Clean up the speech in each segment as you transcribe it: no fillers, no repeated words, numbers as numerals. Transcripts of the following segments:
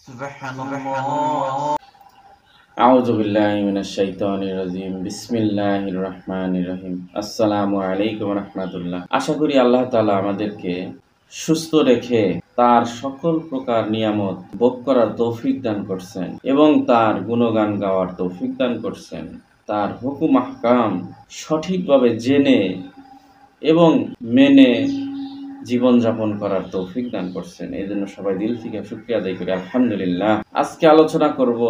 সুবহানাল্লাহ। আউযু বিল্লাহি মিনাশ শাইতানির রাজিম। বিসমিল্লাহির রহমানির রহিম। আসসালামু আলাইকুম ওয়া রাহমাতুল্লাহ। আশা করি আল্লাহ তাআলা আমাদেরকে সুস্থ রেখে তার সকল প্রকার নিয়ামত ভোগ করার তৌফিক দান করছেন এবং তার গুণগান গাওয়ার তৌফিক দান করছেন। তার হুকুম আহকাম সঠিকভাবে জেনে এবং মেনে জীবনযাপন করার তৌফিক দান করছেন। এই জন্য সবাই দিল থেকে শুকরিয়া আদায় করি আলহামদুলিল্লাহ। আজকে আলোচনা করব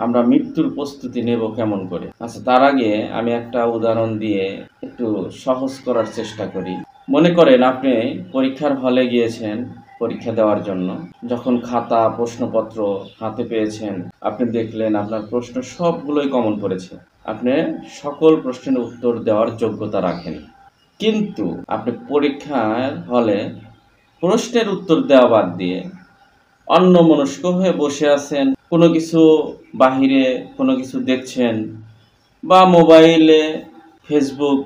আমরা মৃত্যুর প্রস্তুতি নেব কেমন করে। আচ্ছা, তার আগে আমি একটা উদাহরণ দিয়ে একটু সহজ করার চেষ্টা করি। মনে করেন আপনি পরীক্ষার হলে গিয়েছেন পরীক্ষা দেওয়ার জন্য। যখন খাতা প্রশ্নপত্র হাতে পেয়েছেন, আপনি দেখলেন আপনার প্রশ্ন সবগুলোই কমন পড়েছে। আপনি সকল প্রশ্নের উত্তর দেওয়ার যোগ্যতা রাখেন, কিন্তু আপনি পরীক্ষার হলে প্রশ্নের উত্তর দেওয়া বাদ দিয়ে অন্যমনস্ক হয়ে বসে আছেন, কোনো কিছু বাহিরে কোনো কিছু দেখছেন বা মোবাইলে ফেসবুক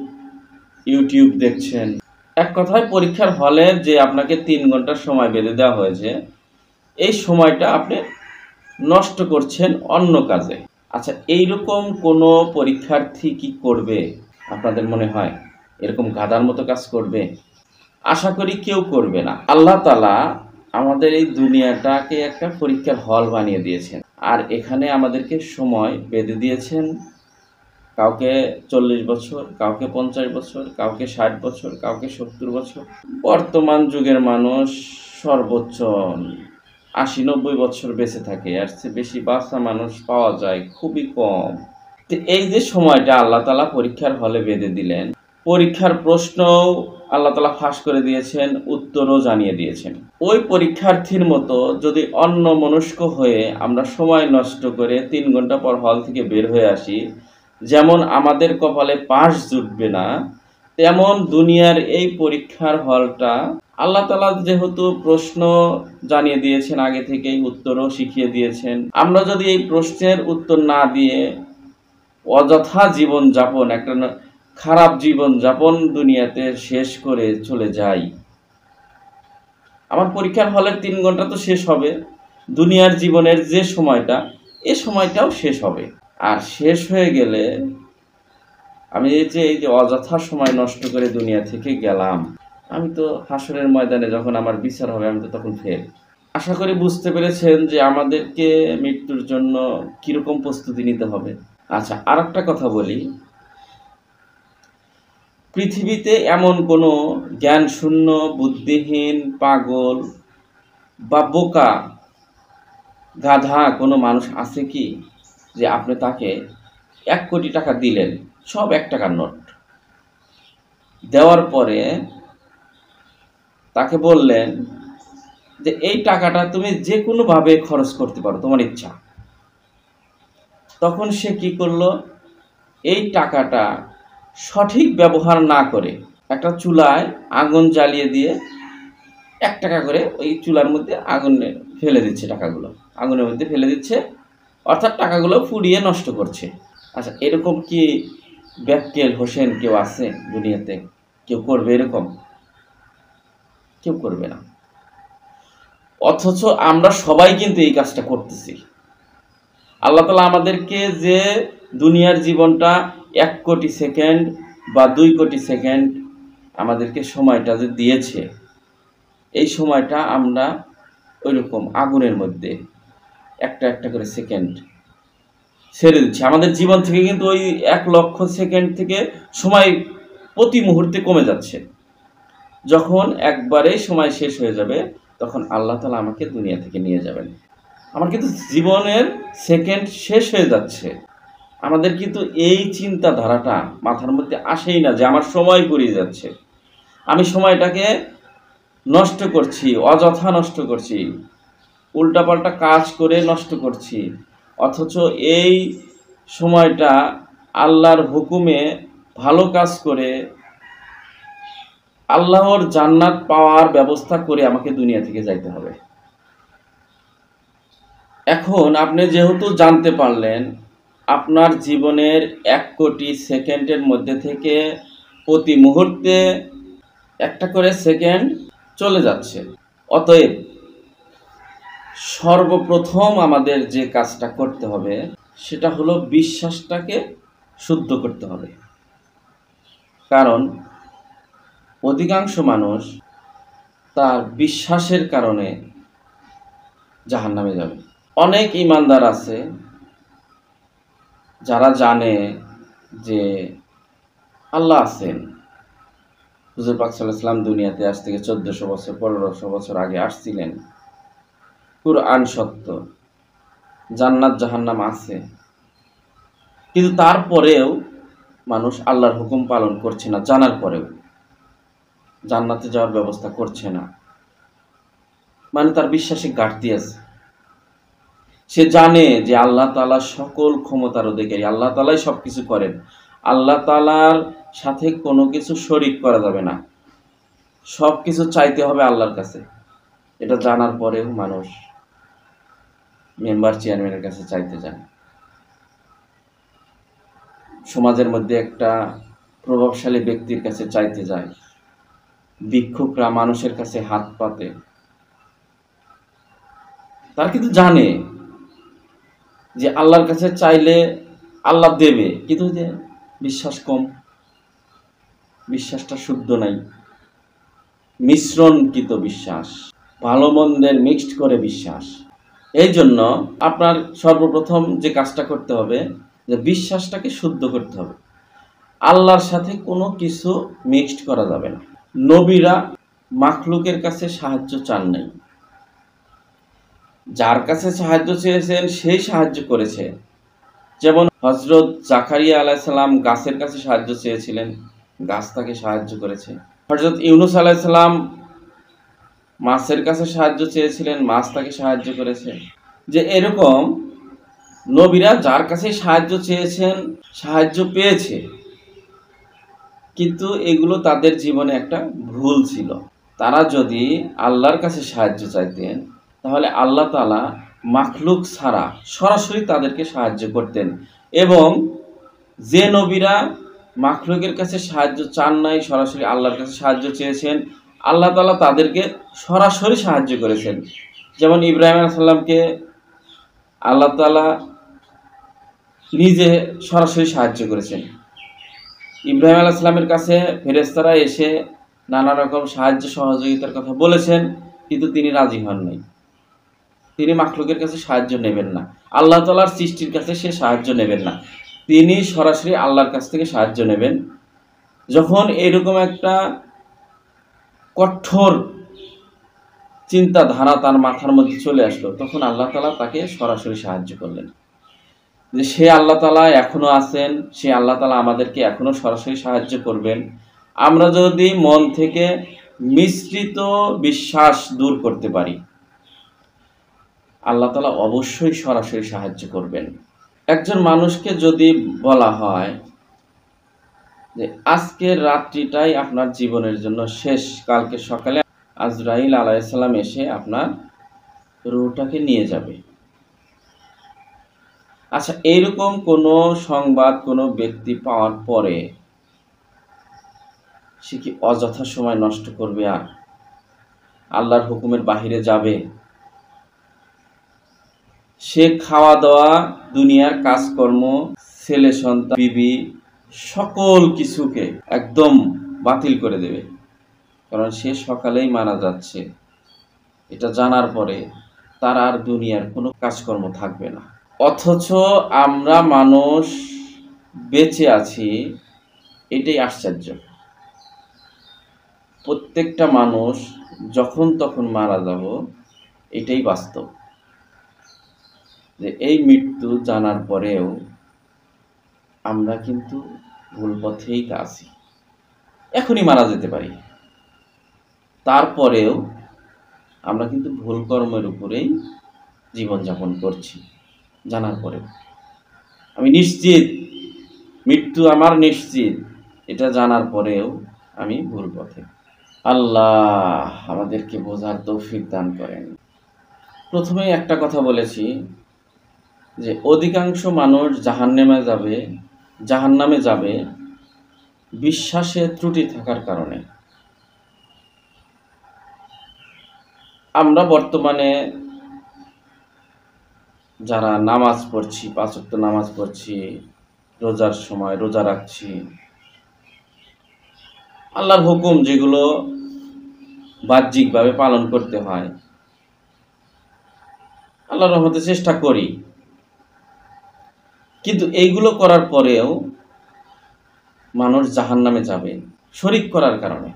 ইউটিউব দেখছেন। এক কথায় পরীক্ষার হলে যে আপনাকে 3 ঘন্টার সময় বেঁধে দেওয়া হয়েছে, এই সময়টা আপনি নষ্ট করছেন অন্য কাজে। আচ্ছা, এইরকম কোনো পরীক্ষার্থী কি করবে আপনাদের মনে হয়? এরকম গাধার মতো কাজ করবে? আশা করি কেউ করবে না। আল্লাহ তাআলা আমাদের এই দুনিয়াটাকে একটা পরীক্ষার হল বানিয়ে দিয়েছেন, আর এখানে আমাদেরকে সময় বেঁধে দিয়েছেন। কাউকে 40 বছর, কাউকে 50 বছর, কাউকে 60 বছর, কাউকে 70 বছর। বর্তমান যুগের মানুষ সর্বোচ্চ 80-90 বছর বেঁচে থাকে, আর চেয়ে বেশি বাঁচা মানুষ পাওয়া যায় খুবই কম। তো এই যে সময়টা আল্লাহ তাআলা পরীক্ষার হলে বেঁধে দিলেন, পরীক্ষার প্রশ্নও আল্লাহ তাআলা ফাঁস করে দিয়েছেন, উত্তরও জানিয়ে দিয়েছেন। ওই পরীক্ষার্থীর মতো যদি অন্যমনস্ক হয়ে আমরা সময় নষ্ট করে 3 ঘন্টা পর হল থেকে বের হয়ে আসি, যেমন আমাদের কপালে পাশ জুটবে না, তেমন দুনিয়ার এই পরীক্ষার হলটা আল্লাহ তাআলা যেহেতু প্রশ্ন জানিয়ে দিয়েছেন আগে থেকেই, উত্তরও শিখিয়ে দিয়েছেন। আমরা যদি এই প্রশ্নের উত্তর না দিয়ে অযথা জীবন যাপন, একটা খারাপ জীবন যাপন দুনিয়াতে শেষ করে চলে যাই, আমার পরীক্ষার হলের 3 ঘন্টা তো শেষ হবে, দুনিয়ার জীবনের যে সময়টা, এ সময়টাও শেষ হবে। আর শেষ হয়ে গেলে আমি এই যে অযথা সময় নষ্ট করে দুনিয়া থেকে গেলাম, আমি তো হাসরের ময়দানে যখন আমার বিচার হবে, আমি তো তখন ফেল। আশা করি বুঝতে পেরেছেন যে আমাদেরকে মৃত্যুর জন্য কিরকম প্রস্তুতি নিতে হবে। আচ্ছা, আর একটা কথা বলি, পৃথিবীতে এমন কোনো জ্ঞান শূন্য, বুদ্ধিহীন, পাগল বা বোকা, গাধা কোনো মানুষ আছে কি যে আপনি তাকে 1 কোটি টাকা দিলেন, সব 1 টাকার নোট দেওয়ার পরে তাকে বললেন যে এই টাকাটা তুমি যে কোনোভাবে খরচ করতে পারো, তোমার ইচ্ছা। তখন সে কি করলো? এই টাকাটা সঠিক ব্যবহার না করে একটা চুলায় আগুন জ্বালিয়ে দিয়ে 1 টাকা করে ওই চুলার মধ্যে আগুনে ফেলে দিচ্ছে, টাকাগুলো আগুনের মধ্যে ফেলে দিচ্ছে, অর্থাৎ টাকাগুলো পুড়িয়ে নষ্ট করছে। আচ্ছা, এরকম কি ব্যাককেল হোসেন কেউ আছে দুনিয়াতে? কেউ করবে এরকম? কেউ করবে না। অথচ আমরা সবাই কিন্তু এই কাজটা করতেছি। আল্লাহ তাআলা আমাদেরকে যে দুনিয়ার জীবনটা 1 কোটি সেকেন্ড বা 2 কোটি সেকেন্ড আমাদেরকে সময়টা যে দিয়েছে, এই সময়টা আমরা ওইরকম আগুনের মধ্যে একটা একটা করে সেকেন্ড ছেড়ে দিচ্ছি। আমাদের জীবন থেকে কিন্তু ওই 1 লক্ষ সেকেন্ড থেকে সময় প্রতি মুহূর্তে কমে যাচ্ছে। যখন একবারেই সময় শেষ হয়ে যাবে, তখন আল্লাহ তাআলা আমাকে দুনিয়া থেকে নিয়ে যাবেন। আমার কিন্তু জীবনের সেকেন্ড শেষ হয়ে যাচ্ছে। আমাদের কিন্তু এই চিন্তাধারাটা মাথার মধ্যে আসেই না যে আমার সময় ফুরিয়ে যাচ্ছে, আমি সময়টাকে নষ্ট করছি, অযথা নষ্ট করছি, উল্টাপাল্টা কাজ করে নষ্ট করছি। অথচ এই সময়টা আল্লাহর হুকুমে ভালো কাজ করে আল্লাহর জান্নাত পাওয়ার ব্যবস্থা করে আমাকে দুনিয়া থেকে যাইতে হবে। এখন আপনি যেহেতু জানতে পারলেন আপনার জীবনের 1 কোটি সেকেন্ডের মধ্যে থেকে প্রতি মুহূর্তে একটা করে সেকেন্ড চলে যাচ্ছে, অতএব সর্বপ্রথম আমাদের যে কাজটা করতে হবে সেটা হলো বিশ্বাসটাকে শুদ্ধ করতে হবে। কারণ অধিকাংশ মানুষ তার বিশ্বাসের কারণে জাহান্নামে যাবে। অনেক ঈমানদার আছে যারা জানে যে আল্লাহ আছেন। হুজুর পাক সাল্লাল্লাহু আলাইহি ওয়াসাল্লাম দুনিয়াতে আজ থেকে 1400 বছর 1500 বছর আগে আসছিলেন। কুরআন সত্য, জান্নাত জাহান্নাম আছে, কিন্তু তারপরেও মানুষ আল্লাহর হুকুম পালন করছে না। জানার পরেও জান্নাতে যাওয়ার ব্যবস্থা করছে না, মানে তার বিশ্বাসে ঘাটতি আছে। সে জানে যে আল্লাহ তাআলা সকল ক্ষমতার অধিকারী, আল্লাহ তাআলাই সবকিছু করেন, আল্লাহ তাআলার সাথে কোনো কিছু শরীক করা যাবে না, সব কিছু চাইতে হবে আল্লাহর কাছে। এটা জানার পরেও মানুষ মেম্বার চেয়ারম্যানের কাছে চাইতে যায়। সমাজের মধ্যে একটা প্রভাবশালী ব্যক্তির কাছে চাইতে যায়, ভিক্ষুকরা মানুষের কাছে হাত পাতে। তারা কিন্তু জানে যে আল্লাহর কাছে চাইলে আল্লাহ দেবে, কিন্তু যে বিশ্বাস কম, বিশ্বাসটা শুদ্ধ নাই, মিশ্রণকৃত বিশ্বাস, ভালো মন্দের মিক্সড করে বিশ্বাস। এই জন্য আপনার সর্বপ্রথম যে কাজটা করতে হবে যে বিশ্বাসটাকে শুদ্ধ করতে হবে। আল্লাহর সাথে কোনো কিছু মিক্সড করা যাবে না। নবীরা মাখলুকের কাছে সাহায্য চান নাই, যার কাছে সাহায্য চেয়েছেন সেই সাহায্য করেছে। যেমন হযরত জাকারিয়া আলাইহিস সালাম গাছের কাছে সাহায্য চেয়েছিলেন, গাছ তাকে সাহায্য করেছে। হযরত ইউনূস আলাইহিস সালাম মাছের কাছে সাহায্য চেয়েছিলেন, মাছ তাকে সাহায্য করেছে। যে এরকম নবীরা যার কাছে সাহায্য চেয়েছেন সাহায্য পেয়েছে, কিন্তু এগুলো তাদের জীবনে একটা ভুল ছিল। তারা যদি আল্লাহর কাছে সাহায্য চাইতেন তাহলে আল্লাহ তাআলা মাখলুক ছাড়া সরাসরি তাদেরকে সাহায্য করতেন। এবং যে নবীরা মাখলুকের কাছে সাহায্য চান নাই, সরাসরি আল্লাহর কাছে সাহায্য চেয়েছেন, আল্লাহ তাআলা তাদেরকে সরাসরি সাহায্য করেছেন। যেমন ইব্রাহিম আলাইহিস সালামকে আল্লাহ তাআলা নিজে সরাসরি সাহায্য করেছেন। ইব্রাহিম আলাইহিস সালামের কাছে ফেরেশতারা এসে নানা রকম সাহায্য সহযোগিতার কথা বলেছেন, কিন্তু তিনি রাজি হন নাই। তিনি মাখলুকের কাছে সাহায্য নেবেন না, আল্লাহ তাআলার সৃষ্টির কাছে সে সাহায্য নেবেন না, তিনি সরাসরি আল্লাহর কাছ থেকে সাহায্য নেবেন। যখন এরকম একটা কঠোর চিন্তাধারা তার মাথার মধ্যে চলে আসলো, তখন আল্লাহ তাআলা তাকে সরাসরি সাহায্য করলেন। যে সে আল্লাহ তাআলা এখনো আছেন, সে আল্লাহ তাআলা আমাদেরকে এখনো সরাসরি সাহায্য করবেন। আমরা যদি মন থেকে মিশ্রিত বিশ্বাস দূর করতে পারি, আল্লাহ তাআলা অবশ্যই সরাসরি সাহায্য করবেন। একজন মানুষকে যদি বলা হয় যে আজকের রাত্রিটাই আপনার জীবনের জন্য শেষ, কালকে সকালে আজরাইল আলাইহিস সালাম এসে আপনার রূহটাকে নিয়ে যাবে। আচ্ছা, এইরকম কোনো সংবাদ কোনো ব্যক্তি পাওয়ার পরে সে কি অযথা সময় নষ্ট করবে আর আল্লাহর হুকুমের বাহিরে যাবে? সে খাওয়া দাওয়া, দুনিয়ার কাজকর্ম, ছেলে সন্তান, বিবি, সকল কিছুকে একদম বাতিল করে দেবে। কারণ সে সকালেই মারা যাচ্ছে, এটা জানার পরে তার আর দুনিয়ার কোনো কাজকর্ম থাকবে না। অথচ আমরা মানুষ বেঁচে আছি, এটাই আশ্চর্য। প্রত্যেকটা মানুষ যখন তখন মারা যাব, এটাই বাস্তব। যে এই মৃত্যু জানার পরেও আমরা কিন্তু ভুল পথেই আছি। এখনই মারা যেতে পারি, তারপরেও আমরা কিন্তু ভুল কর্মের উপরেই জীবনযাপন করছি জানার পরেও। আমি নিশ্চিত মৃত্যু আমার নিশ্চিত, এটা জানার পরেও আমি ভুল পথে। আল্লাহ আমাদেরকে বোঝার তৌফিক দান করেন। প্রথমেই একটা কথা বলেছি যে অধিকাংশ মানুষ জাহান্নামে যাবে বিশ্বাসে ত্রুটি থাকার কারণে। আমরা বর্তমানে যারা নামাজ পড়ছি, 5 ওয়াক্ত নামাজ পড়ছি, রোজার সময় রোজা রাখছি, আল্লাহর হুকুম যেগুলো বাহ্যিকভাবে পালন করতে হয়, আল্লাহর রহমতে চেষ্টা করি। কিন্তু এইগুলো করার পরেও মানুষ জাহান্নামে যাবে শরিক করার কারণে।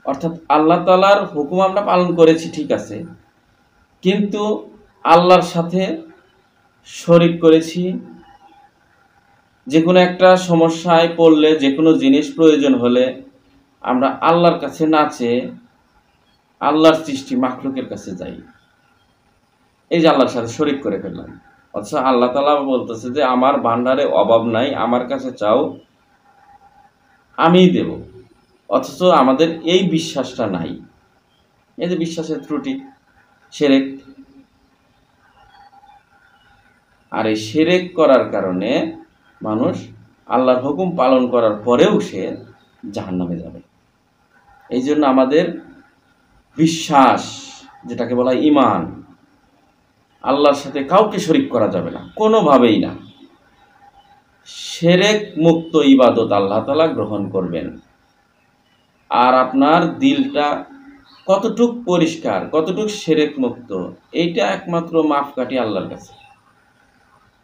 অর্থাৎ আল্লাহ তাআলার হুকুম আমরা পালন করেছি ঠিক আছে, কিন্তু আল্লাহর সাথে শরিক করেছি। যে কোনো একটা সমস্যায় পড়লে, যে কোনো জিনিস প্রয়োজন হলে আমরা আল্লাহর কাছে না চেয়ে আল্লাহর সৃষ্টি মাখলুকের কাছে যাই। এই যে আল্লাহর সাথে শরিক করে ফেললাম। অথচ আল্লাহ তাআলা বলতেছে যে আমার ভান্ডারে অভাব নাই, আমার কাছে চাও আমিই দেব। অথচ আমাদের এই বিশ্বাসটা নাই। এই যে বিশ্বাসের ত্রুটি, শিরক। আর এই শিরক করার কারণে মানুষ আল্লাহর হুকুম পালন করার পরেও সে জাহান্নামে যাবে। এই জন্য আমাদের বিশ্বাস, যেটাকে বলা ঈমান, আল্লাহর সাথে কাউকে শরিক করা যাবে না, কোনোভাবেই না। শিরক মুক্ত ইবাদত আল্লাহ তাআলা গ্রহণ করবেন। আর আপনার দিলটা কতটুক পরিষ্কার, কতটুক শিরক মুক্ত, এইটা একমাত্র মাপকাঠি আল্লাহর কাছে।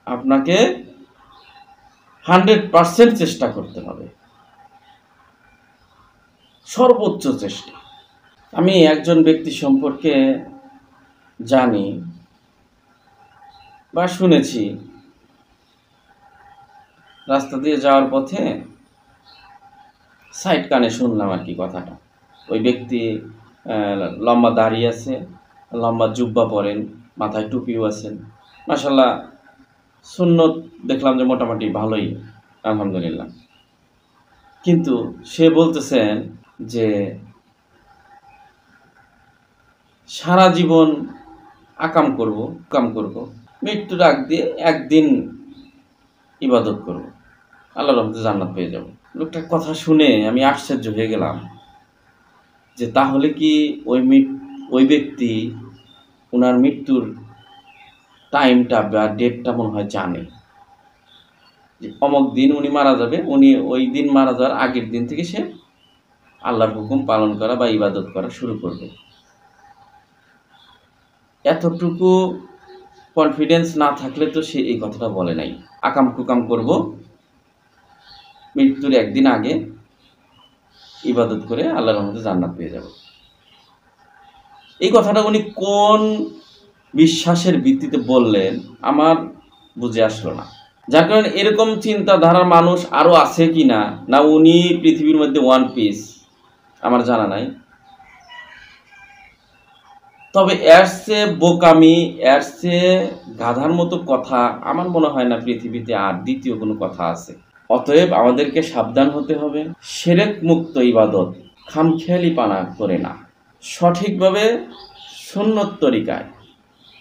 আপনাকে 100% চেষ্টা করতে হবে, সর্বোচ্চ চেষ্টা। আমি একজন ব্যক্তি সম্পর্কে জানি বা শুনেছি, রাস্তা দিয়ে যাওয়ার পথে সাইড কানে শুনলাম আর কি কথাটা। ওই ব্যক্তি লম্বা দাড়ি আছে, লম্বা জুব্বা পরেন, মাথায় টুপিও আছেন, মাশাআল্লাহ সুন্নত দেখলাম যে মোটামুটি ভালোই, আলহামদুলিল্লাহ। কিন্তু সে বলতেছেন যে সারা জীবন কাম করব, মৃত্যুর আগ দিয়ে একদিন ইবাদত করব, আল্লাহর রহমতে জান্নাত পেয়ে যাব। লোকটার কথা শুনে আমি আশ্চর্য হয়ে গেলাম যে তাহলে কি ওই ব্যক্তি ওনার মৃত্যুর টাইমটা বা ডেটটা মনে হয় জানে, যে অমুক দিন উনি মারা যাবে, উনি ওই দিন মারা যাওয়ার আগের দিন থেকে সে আল্লাহর হুকুম পালন করা বা ইবাদত করা শুরু করবে। এতটুকু কনফিডেন্স না থাকলে তো সে এই কথাটা বলে নাই, আকাম কুকাম করব, মৃত্যুর একদিন আগে ইবাদত করে আল্লাহর রহমতে জান্নাত পেয়ে যাব। এই কথাটা উনি কোন বিশ্বাসের ভিত্তিতে বললেন আমার বুঝে আসলো না। যার কারণে এরকম চিন্তাধারার মানুষ আরও আছে কি না, না উনি পৃথিবীর মধ্যে ওয়ান পিস আমার জানা নাই। তবে এর চেয়ে বোকামি, এর চেয়ে গাধার মতো কথা আমার মনে হয় না পৃথিবীতে আর দ্বিতীয় কোনো কথা আছে। অতএব আমাদেরকে সাবধান হতে হবে, শিরক মুক্ত ইবাদত খামখেয়ালি পানা করে না, সঠিকভাবে সুন্নত তরিকায়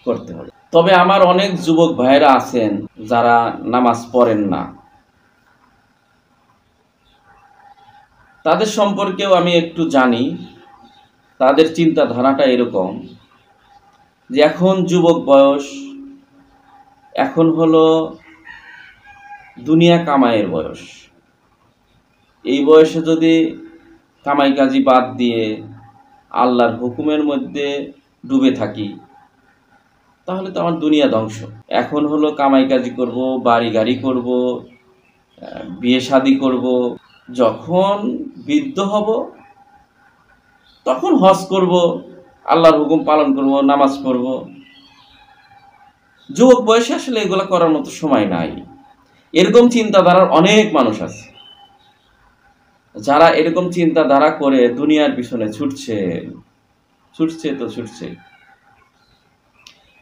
করতে হবে। তবে আমার অনেক যুবক ভাইয়েরা আছেন যারা নামাজ পড়েন না, তাদের সম্পর্কেও আমি একটু জানি। তাদের চিন্তাধারাটা এরকম যে এখন যুবক বয়স, এখন হলো দুনিয়া কামাইয়ের বয়স। এই বয়সে যদি কামাই কাজি বাদ দিয়ে আল্লাহর হুকুমের মধ্যে ডুবে থাকি তাহলে তো আমার দুনিয়া ধ্বংস। এখন হলো কামাই কাজি করব, বাড়ি গাড়ি করব, বিয়ে শাদি করব, যখন বৃদ্ধ হব তখন হজ করব, আল্লাহর হুকুম পালন করব, নামাজ পড়ব। যুবক বয়সে আসলে এগুলো করার মতো সময় নাই। এরকম চিন্তাধারার অনেক মানুষ আছে যারা এরকম চিন্তাধারা করে দুনিয়ার পিছনে ছুটছে,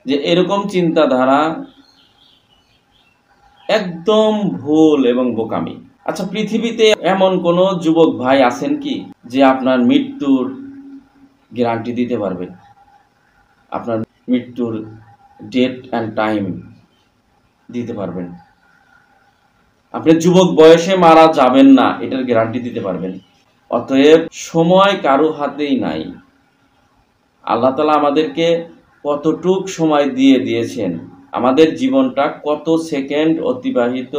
যে এরকম চিন্তাধারা একদম ভুল এবং বোকামি। আচ্ছা, পৃথিবীতে এমন কোন যুবক ভাই আছেন কি যে আপনার মৃত্যুর গ্যারান্টি দিতে পারবে, আপনার মৃত্যুর ডেট অ্যান্ড টাইম দিতে পারবেন? আপনি যুবক বয়সে মারা যাবেন না এটার গ্যারান্টি দিতে পারবেন? অতএব সময় কারো হাতেই নাই। আল্লাহ তাআলা আমাদেরকে কতটুক সময় দিয়েছেন আমাদের জীবনটা কত সেকেন্ড অতিবাহিত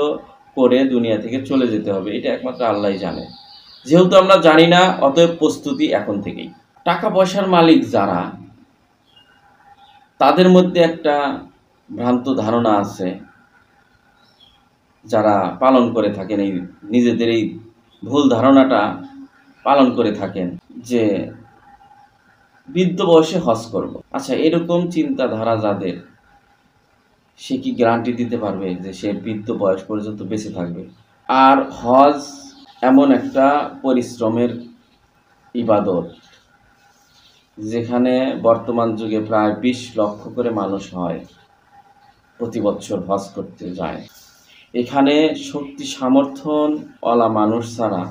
করে দুনিয়া থেকে চলে যেতে হবে এটা একমাত্র আল্লাহই জানে। যেহেতু আমরা জানি না, অতএব প্রস্তুতি এখন থেকেই। টাকা পয়সার মালিক যারা, তাদের মধ্যে একটা ভ্রান্ত ধারণা আছে, যারা পালন করে থাকেন এই নিজেদের এই ভুল ধারণাটা পালন করে থাকেন যে বৃদ্ধ বয়সে হজ করব। আচ্ছা, এরকম চিন্তাধারা যাদের, সে কি গ্যারান্টি দিতে পারবে যে সে বৃদ্ধ বয়স পর্যন্ত বেঁচে থাকবে? আর হজ এমন একটা পরিশ্রমের ইবাদত যেখানে বর্তমান যুগে প্রায় 20 লক্ষ করে মানুষ হয় প্রতি বছর হজ করতে যায়। এখানে শক্তি সামর্থ্যন ওয়ালা মানুষ ছাড়া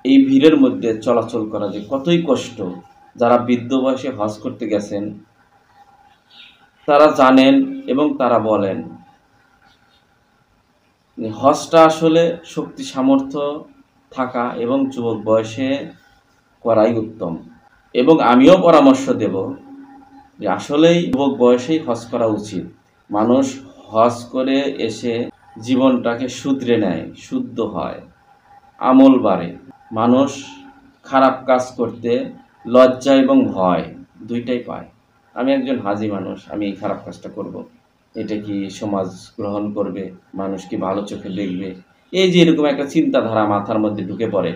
এই ভিড়ের মধ্যে চলাচল করা যে কতই কষ্ট, যারা বৃদ্ধ বয়সে হজ করতে গেছেন তারা জানেন এবং তারা বলেন হজটা আসলে শক্তি সামর্থ্য থাকা এবং যুবক বয়সে করাই উত্তম। এবং আমিও পরামর্শ দেব যে আসলেই যুবক বয়সেই হজ করা উচিত। মানুষ হজ করে এসে জীবনটাকে শুধরে নেয়, শুদ্ধ হয়, আমল বাড়ে। মানুষ খারাপ কাজ করতে লজ্জা এবং ভয় দুইটাই পায়। আমি একজন হাজি মানুষ, আমি এই খারাপ কাজটা করব, এটা কি সমাজ গ্রহণ করবে, মানুষ কি ভালো চোখে দেখবে, এই যে এরকম একটা চিন্তাধারা মাথার মধ্যে ঢুকে পড়ে,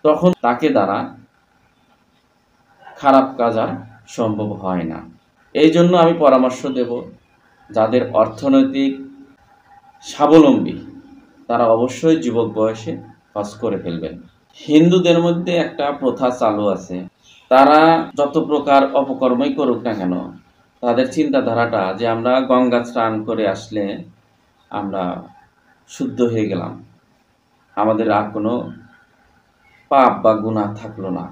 তখন তাকে দ্বারা খারাপ কাজ আর সম্ভব হয় না। এই জন্য আমি পরামর্শ দেব, যাদের অর্থনৈতিক স্বাবলম্বী তারা অবশ্যই যুবক বয়সে হজ করে ফেলবেন। হিন্দুদের মধ্যে একটা প্রথা চালু আছে, তারা যত প্রকার অপকর্মই করুক না কেন, তাদের চিন্তাধারাটা যে আমরা গঙ্গা স্নান করে আসলে আমরা শুদ্ধ হয়ে গেলাম, আমাদের আর কোনো পাপ বা গুনাহ থাকলো না,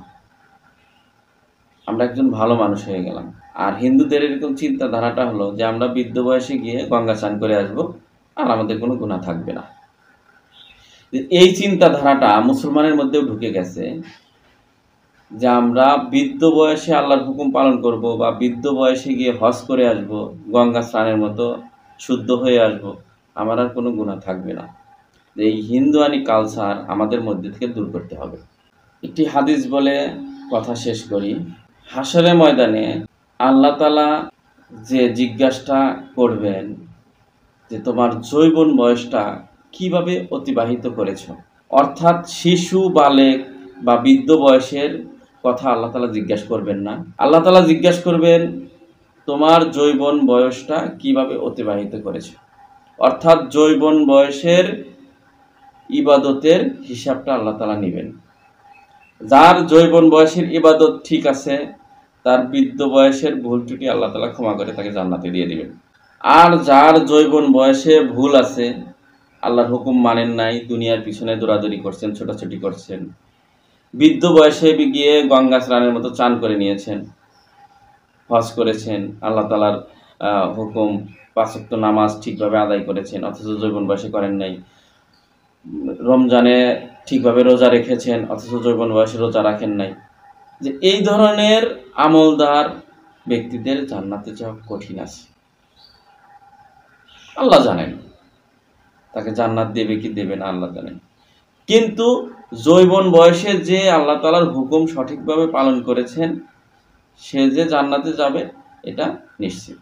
আমরা একজন ভালো মানুষ হয়ে গেলাম। আর হিন্দুদের এরকম চিন্তাধারাটা হলো যে আমরা বৃদ্ধ বয়সে গিয়ে গঙ্গা স্নান করে আসবো আর আমাদের কোনো গুনাহ থাকবে না। এই চিন্তাধারাটা মুসলমানের মধ্যেও ঢুকে গেছে যে আমরা বৃদ্ধ বয়সে আল্লাহর হুকুম পালন করব বা বৃদ্ধ বয়সে গিয়ে হজ করে আসব, গঙ্গা স্নানের মতো শুদ্ধ হয়ে আসব, আমার আর কোনো গুনাহ থাকবে না। এই হিন্দুয়ানি কালচার আমাদের মধ্যে থেকে দূর করতে হবে। একটি হাদিস বলে কথা শেষ করি। হাশরের ময়দানে আল্লাহ তাআলা যে জিজ্ঞাসা করবেন যে তোমার যৌবন বয়সটা কিভাবে অতিবাহিত করেছ, অর্থাৎ শিশু, বালেক বা বৃদ্ধ বয়সের কথা আল্লাহ তাআলা জিজ্ঞাসা করবেন না। আল্লাহ তাআলা জিজ্ঞাসা করবেন তোমার যৌবন বয়সটা কিভাবে অতিবাহিত করেছ, অর্থাৎ যৌবন বয়সের ইবাদতের হিসাবটা আল্লাহ তাআলা নেবেন। যার যৌবন বয়সের ইবাদত ঠিক আছে, তার বৃদ্ধ বয়সের ভুল ত্রুটি আল্লাহ তাআলা ক্ষমা করে তাকে জান্নাতে দিয়ে দিবেন। আর যার যৌবন বয়সে ভুল আছে, আল্লাহর হুকুম মানেন নাই, দুনিয়ার পিছনে দৌড়াদৌড়ি করছেন, ছোটাছুটি করছেন, বৃদ্ধ বয়সে গিয়ে গঙ্গা স্নানের মতো চান করে নিয়েছেন, হজ করেছেন, আল্লাহ তাআলার হুকুম 5 ওয়াক্ত নামাজ ঠিকভাবে আদায় করেছেন, অথচ যৌবন বয়সে করেন নাই, রমজানে ঠিকভাবে রোজা রেখেছেন, অথচ যৌবন বয়সে রোজা রাখেন নাই, যে এই ধরনের আমলদার ব্যক্তিদের জান্নাতে যাওয়া কঠিন আছে। আল্লাহ জানেন তাকে জান্নাত দেবে কি দেবে না, আল্লাহ জানেন। কিন্তু যৌবন বয়সে যে আল্লাহ তাআলার হুকুম সঠিকভাবে পালন করেছেন, সে যে জান্নাতে যাবে এটা নিশ্চিত।